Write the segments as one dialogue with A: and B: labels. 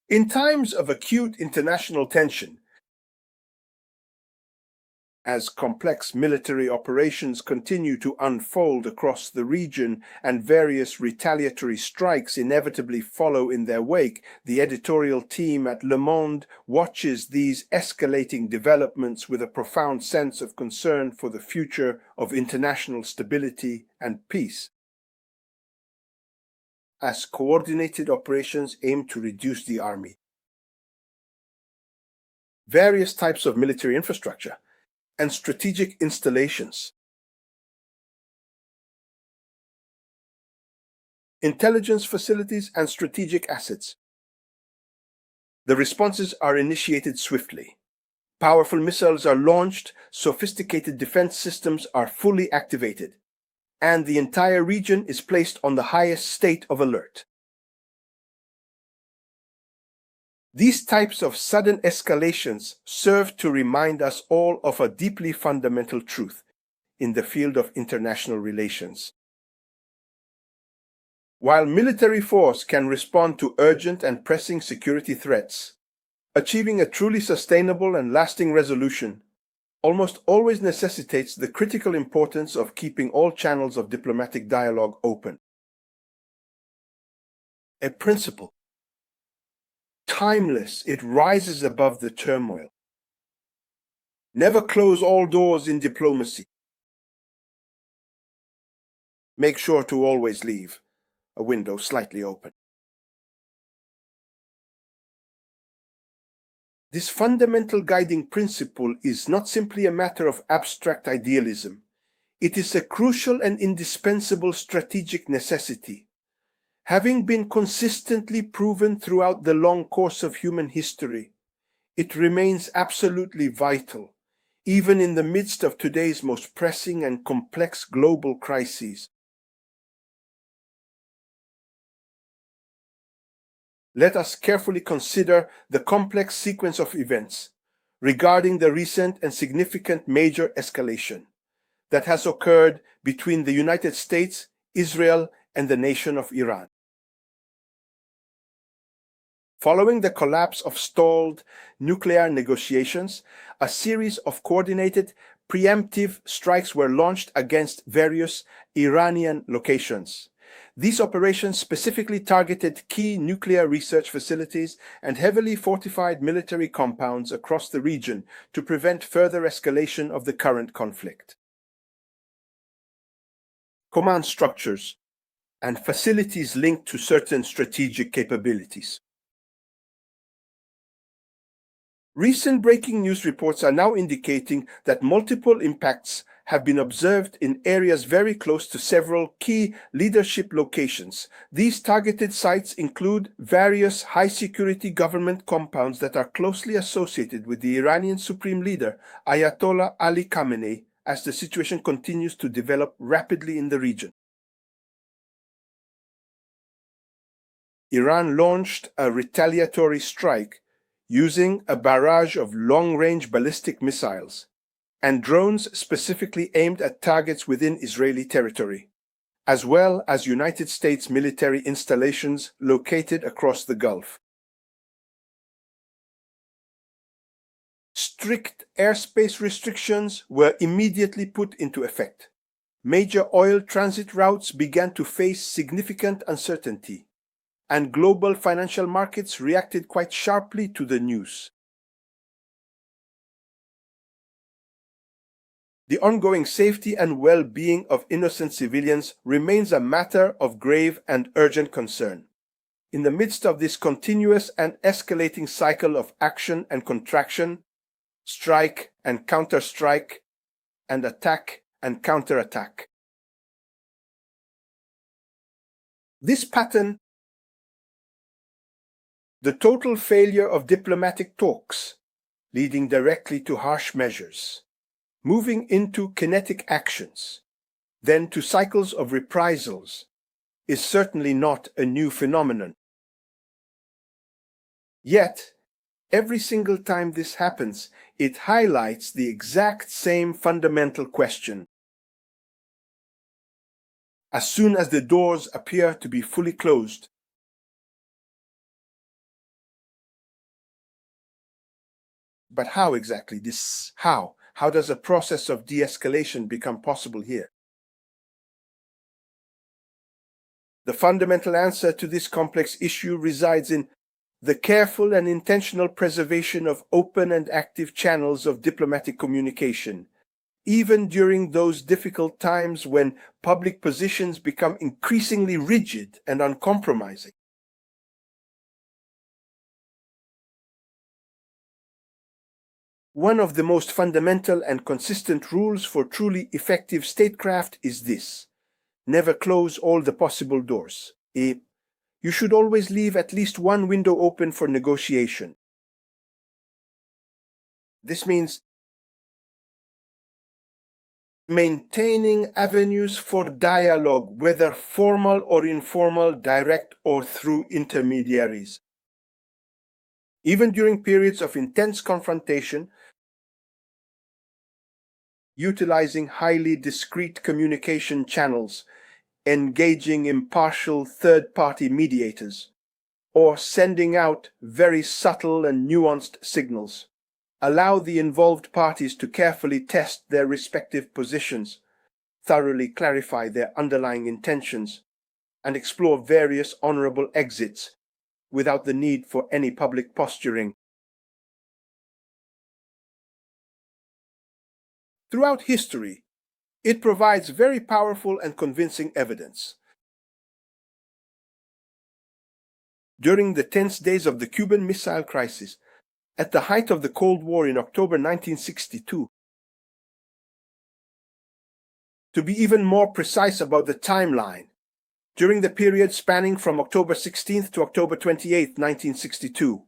A: In times of acute international tension, as complex military operations continue to unfold across the region and various retaliatory strikes inevitably follow in their wake, the editorial team at Le Monde watches these escalating developments with a profound sense of concern for the future of international stability and peace. As coordinated operations aim to reduce the army, various types of military infrastructure, and strategic installations, intelligence facilities, and strategic assets. The responses are initiated swiftly. Powerful missiles are launched, sophisticated defense systems are fully activated, and the entire region is placed on the highest state of alert. These types of sudden escalations serve to remind us all of a deeply fundamental truth in the field of international relations. While military force can respond to urgent and pressing security threats, achieving a truly sustainable and lasting resolution almost always necessitates the critical importance of keeping all channels of diplomatic dialogue open. A principle, timeless, it rises above the turmoil. Never close all doors in diplomacy. Make sure to always leave a window slightly open. This fundamental guiding principle is not simply a matter of abstract idealism. It is a crucial and indispensable strategic necessity. Having been consistently proven throughout the long course of human history, it remains absolutely vital, even in the midst of today's most pressing and complex global crises. Let us carefully consider the complex sequence of events regarding the recent and significant major escalation that has occurred between the United States, Israel, and the nation of Iran. Following the collapse of stalled nuclear negotiations, a series of coordinated, preemptive strikes were launched against various Iranian locations. These operations specifically targeted key nuclear research facilities and heavily fortified military compounds across the region to prevent further escalation of the current conflict. Command structures and facilities linked to certain strategic capabilities. Recent breaking news reports are now indicating that multiple impacts have been observed in areas very close to several key leadership locations. These targeted sites include various high-security government compounds that are closely associated with the Iranian Supreme Leader, Ayatollah Ali Khamenei, as the situation continues to develop rapidly in the region. Iran launched a retaliatory strike using a barrage of long-range ballistic missiles and drones specifically aimed at targets within Israeli territory, as well as United States military installations located across the Gulf. Strict airspace restrictions were immediately put into effect. Major oil transit routes began to face significant uncertainty, and global financial markets reacted quite sharply to the news. The ongoing safety and well-being of innocent civilians remains a matter of grave and urgent concern. In the midst of this continuous and escalating cycle of action and contraction, strike and counter-strike, and attack and counterattack, this pattern, the total failure of diplomatic talks, leading directly to harsh measures, moving into kinetic actions, then to cycles of reprisals, is certainly not a new phenomenon. Yet, every single time this happens, it highlights the exact same fundamental question. As soon as the doors appear to be fully closed, But how exactly? How? How does a process of de-escalation become possible here? The fundamental answer to this complex issue resides in the careful and intentional preservation of open and active channels of diplomatic communication, even during those difficult times when public positions become increasingly rigid and uncompromising. One of the most fundamental and consistent rules for truly effective statecraft is this: never close all the possible doors. You should always leave at least one window open for negotiation. This means maintaining avenues for dialogue, whether formal or informal, direct or through intermediaries. Even during periods of intense confrontation, utilizing highly discreet communication channels, engaging impartial third-party mediators, or sending out very subtle and nuanced signals allow the involved parties to carefully test their respective positions, thoroughly clarify their underlying intentions, and explore various honorable exits without the need for any public posturing. Throughout history, it provides very powerful and convincing evidence. During the tense days of the Cuban Missile Crisis, at the height of the Cold War in October 1962, to be even more precise about the timeline, during the period spanning from October 16th to October 28th, 1962,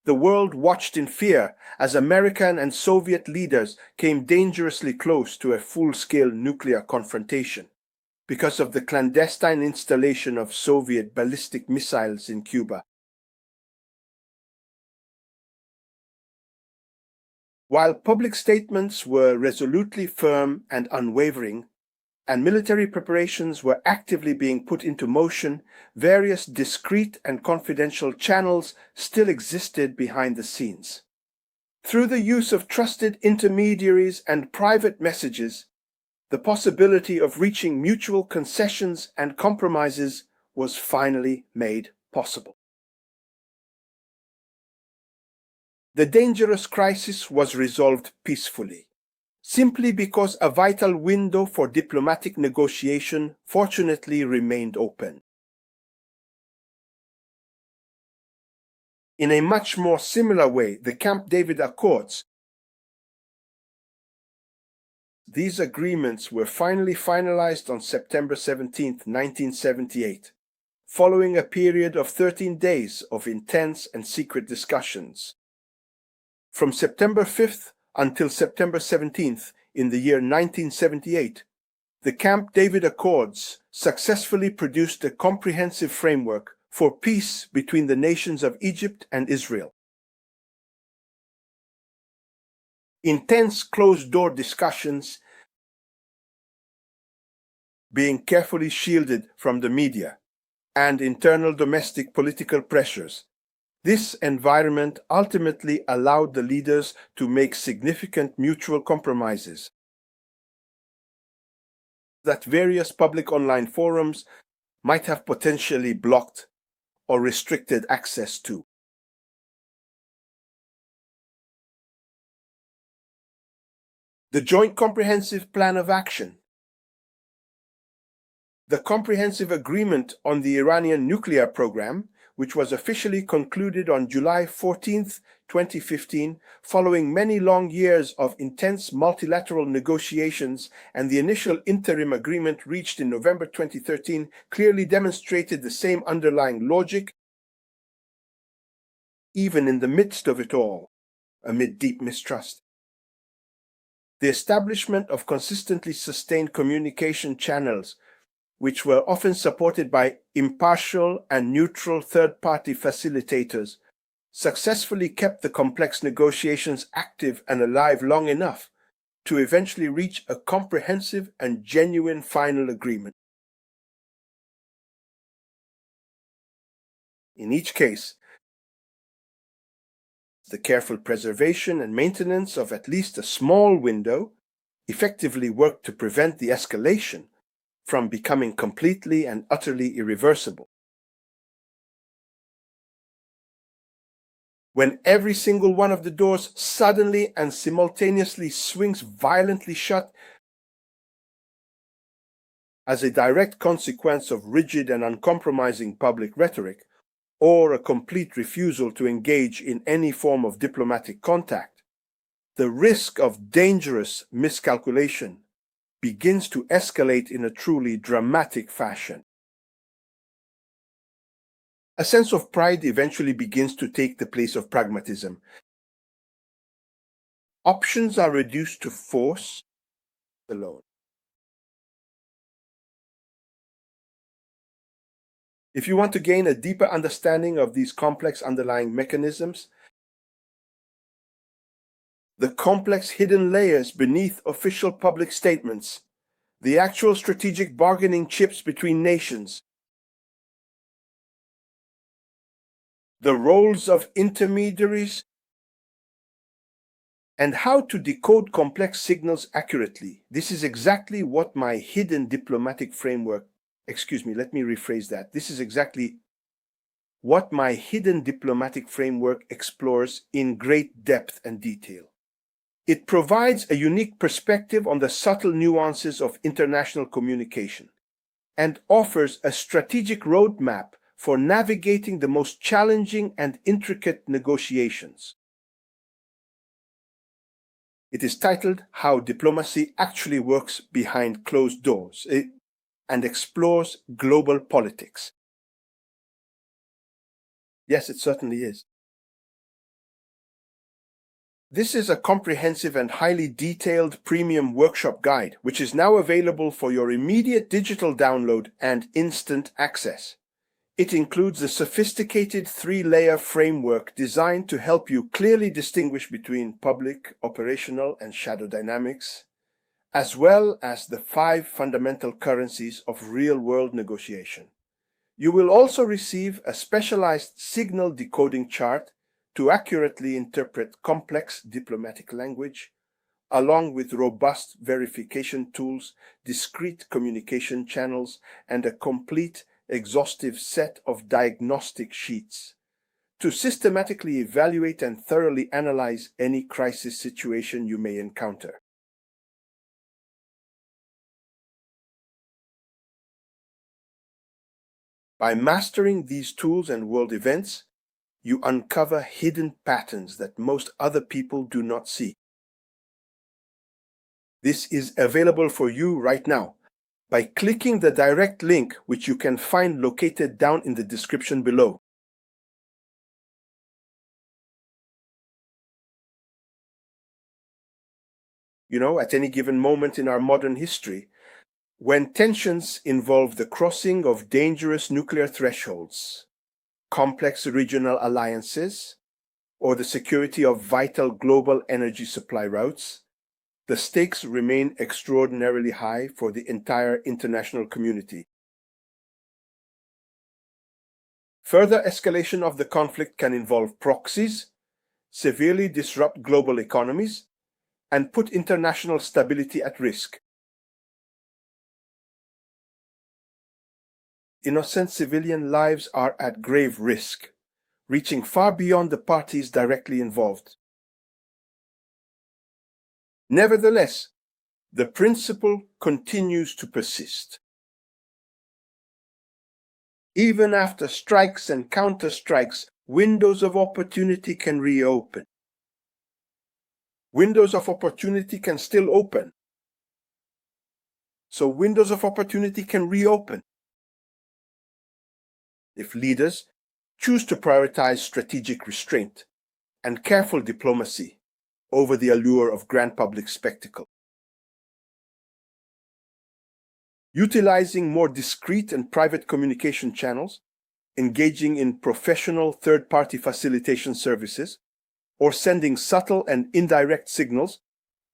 A: the world watched in fear as American and Soviet leaders came dangerously close to a full-scale nuclear confrontation because of the clandestine installation of Soviet ballistic missiles in Cuba. While public statements were resolutely firm and unwavering, and military preparations were actively being put into motion, various discreet and confidential channels still existed behind the scenes. Through the use of trusted intermediaries and private messages, the possibility of reaching mutual concessions and compromises was finally made possible. The dangerous crisis was resolved peacefully, simply because a vital window for diplomatic negotiation fortunately remained open. In a much more similar way, the Camp David Accords. These agreements were finally finalized on September 17, 1978, following a period of 13 days of intense and secret discussions. From September 5th until September 17th in the year 1978, the Camp David Accords successfully produced a comprehensive framework for peace between the nations of Egypt and Israel. Intense closed-door discussions being carefully shielded from the media and internal domestic political pressures. This environment ultimately allowed the leaders to make significant mutual compromises that various public online forums might have potentially blocked or restricted access to. The Joint Comprehensive Plan of Action. The Comprehensive Agreement on the Iranian Nuclear Program, which was officially concluded on July 14, 2015, following many long years of intense multilateral negotiations, and the initial interim agreement reached in November 2013, clearly demonstrated the same underlying logic, even in the midst of it all, amid deep mistrust. The establishment of consistently sustained communication channels, which were often supported by impartial and neutral third-party facilitators, successfully kept the complex negotiations active and alive long enough to eventually reach a comprehensive and genuine final agreement. In each case, the careful preservation and maintenance of at least a small window effectively work to prevent the escalation from becoming completely and utterly irreversible. When every single one of the doors suddenly and simultaneously swings violently shut as a direct consequence of rigid and uncompromising public rhetoric, or a complete refusal to engage in any form of diplomatic contact, the risk of dangerous miscalculation begins to escalate in a truly dramatic fashion. A sense of pride eventually begins to take the place of pragmatism. Options are reduced to force alone. If you want to gain a deeper understanding of these complex underlying mechanisms, the complex hidden layers beneath official public statements, the actual strategic bargaining chips between nations, the roles of intermediaries, and how to decode complex signals accurately. This is exactly what my hidden diplomatic framework, let me rephrase that. This is exactly what my hidden diplomatic framework explores in great depth and detail. It provides a unique perspective on the subtle nuances of international communication and offers a strategic roadmap for navigating the most challenging and intricate negotiations. It is titled How Diplomacy Actually Works Behind Closed Doors and explores global politics. Yes, it certainly is. This is a comprehensive and highly detailed premium workshop guide, which is now available for your immediate digital download and instant access. It includes a sophisticated 3-layer framework designed to help you clearly distinguish between public, operational, and shadow dynamics, as well as the 5 fundamental currencies of real-world negotiation. You will also receive a specialized signal decoding chart to accurately interpret complex diplomatic language, along with robust verification tools, discrete communication channels, and a complete, exhaustive set of diagnostic sheets to systematically evaluate and thoroughly analyze any crisis situation you may encounter. By mastering these tools and world events, you uncover hidden patterns that most other people do not see. This is available for you right now by clicking the direct link, which you can find located down in the description below. At any given moment in our modern history, when tensions involve the crossing of dangerous nuclear thresholds, complex regional alliances, or the security of vital global energy supply routes, the stakes remain extraordinarily high for the entire international community. Further escalation of the conflict can involve proxies, severely disrupt global economies, and put international stability at risk. Innocent civilian lives are at grave risk, reaching far beyond the parties directly involved. Nevertheless, the principle continues to persist. Even after strikes and counterstrikes, windows of opportunity can reopen. Windows of opportunity can still open. So windows of opportunity can reopen if leaders choose to prioritize strategic restraint and careful diplomacy over the allure of grand public spectacle. Utilizing more discreet and private communication channels, engaging in professional third-party facilitation services, or sending subtle and indirect signals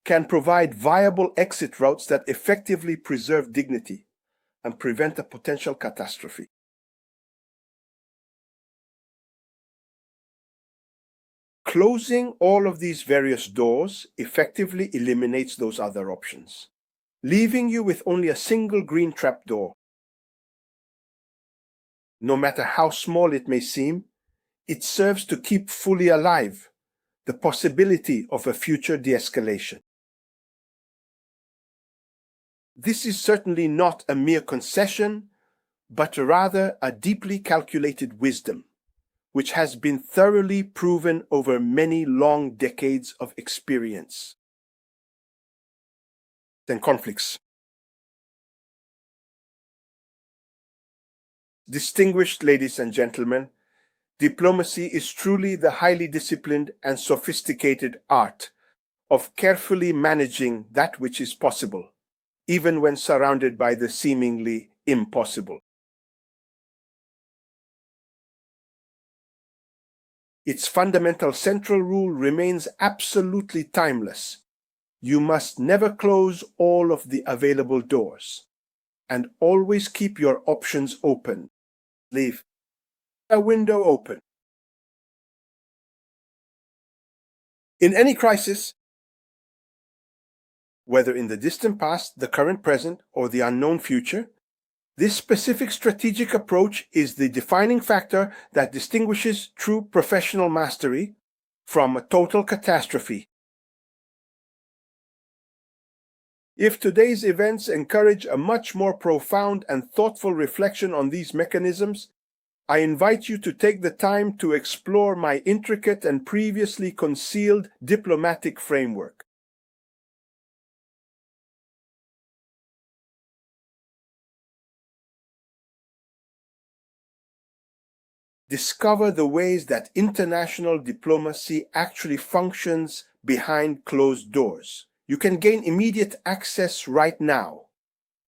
A: can provide viable exit routes that effectively preserve dignity and prevent a potential catastrophe. Closing all of these various doors effectively eliminates those other options, leaving you with only a single green trapdoor. No matter how small it may seem, it serves to keep fully alive the possibility of a future de-escalation. This is certainly not a mere concession, but rather a deeply calculated wisdom, which has been thoroughly proven over many long decades of experience and conflicts. Distinguished ladies and gentlemen, diplomacy is truly the highly disciplined and sophisticated art of carefully managing that which is possible, even when surrounded by the seemingly impossible. Its fundamental central rule remains absolutely timeless. You must never close all of the available doors, and always keep your options open. Leave a window open. In any crisis, whether in the distant past, the current present, or the unknown future, this specific strategic approach is the defining factor that distinguishes true professional mastery from a total catastrophe. If today's events encourage a much more profound and thoughtful reflection on these mechanisms, I invite you to take the time to explore my intricate and previously concealed diplomatic framework. Discover the ways that international diplomacy actually functions behind closed doors. You can gain immediate access right now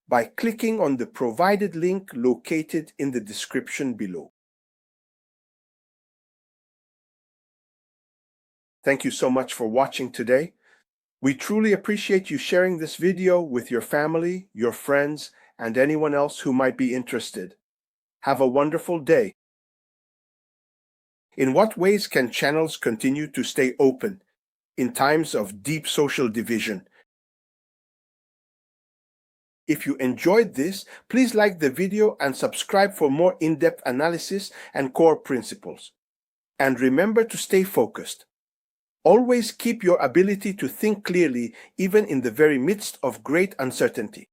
A: by clicking on the provided link located in the description below. Thank you so much for watching today. We truly appreciate you sharing this video with your family, your friends, and anyone else who might be interested. Have a wonderful day. In what ways can channels continue to stay open in times of deep social division? If you enjoyed this, please like the video and subscribe for more in-depth analysis and core principles. And remember to stay focused. Always keep your ability to think clearly even in the very midst of great uncertainty.